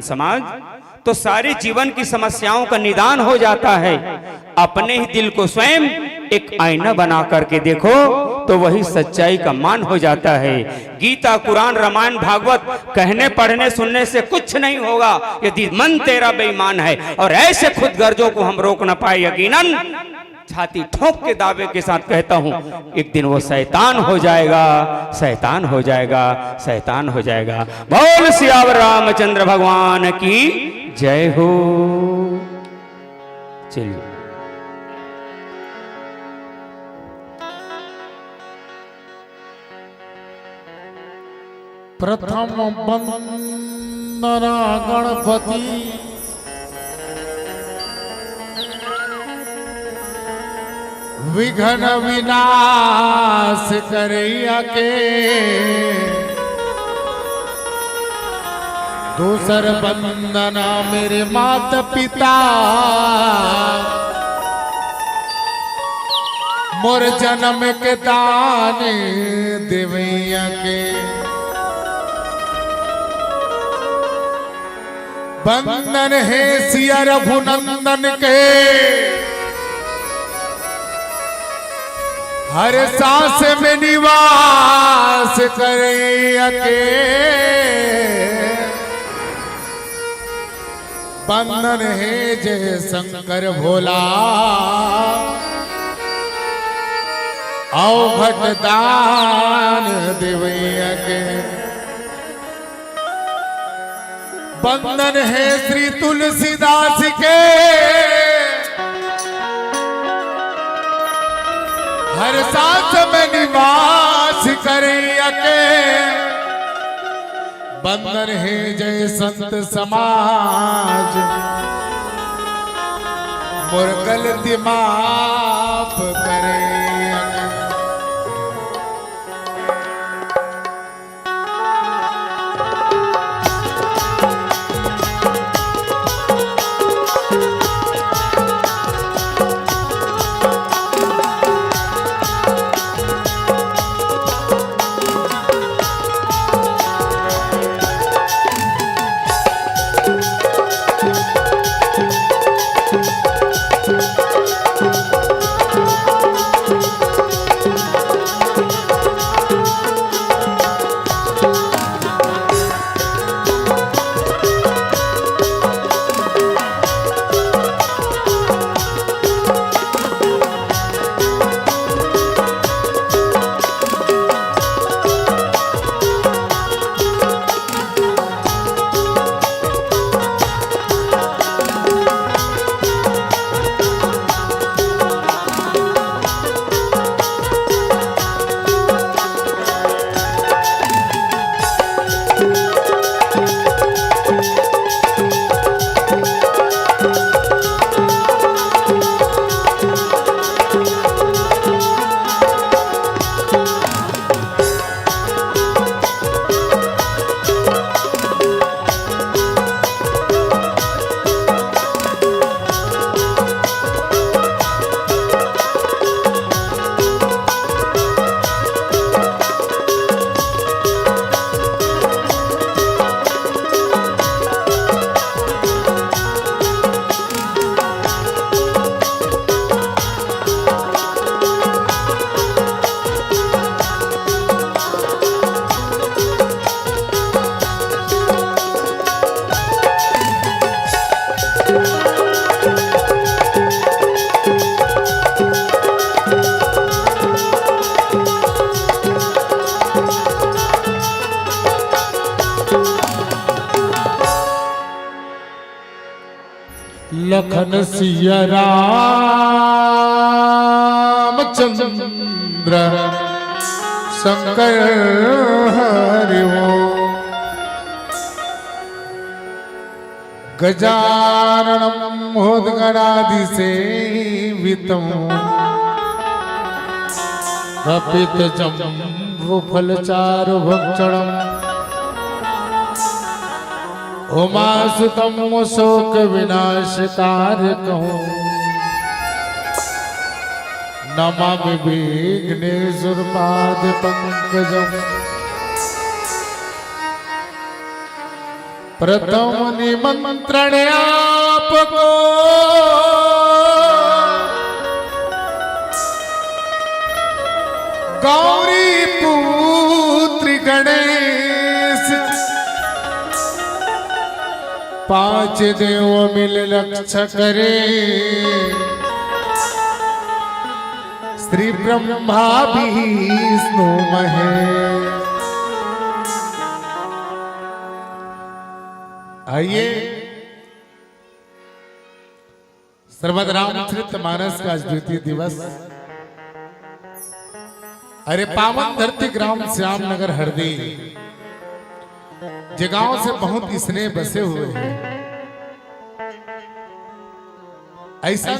समाज तो सारे जीवन की समस्याओं का निदान हो जाता है। अपने ही दिल को स्वयं एक आईना बना करके देखो तो वही सच्चाई का मान हो जाता है। गीता, कुरान, रामायण, भागवत कहने पढ़ने सुनने से कुछ नहीं होगा यदि मन तेरा बेईमान है। और ऐसे खुदगर्जों को हम रोक न पाए, यकीनन छाती ठोक के दावे के साथ कहता हूं एक दिन वो शैतान हो जाएगा, शैतान हो जाएगा, शैतान हो जाएगा। बोल सियावर रामचंद्र भगवान की जय हो। चलिए प्रथम वंदना गणपति विघ्न विनाश करैया के। दूसर वंदना मेरे माता पिता मोर जन्म के दान देवैया के। वंदन है सिया रघुनंदन के हर सांस में निवास करैया के। वंदन है जय शंकर भोला अवघट दान देवैया के। वंदन है श्री तुलसीदास के हर सांस में निवास करैया के। वंदन है जय संत समाज मोर गलती माफ करैया के। लखन सिया रामचंद्र शंकर हरि ओम। गजाननं मोदगणाधिसेवितं कपितजम्बुफलचारुभक्षणम् उमासुतं शोक विनाशकारकं नमामि विघ्नेश्वरपाद पंकजम्। प्रथम निमंत्रण आपको गौरी पुत्र गणेश, 5 देव मिल लक्ष्य करे, श्री ब्रह्मा विष्णु महेश। आइए श्रीमद् रामचरितमानस का द्वितीय दिवस। अरे पावन धरती ग्राम श्याम नगर हरदी जगहों से बहुत स्नेह बसे हुए हैं। ऐसा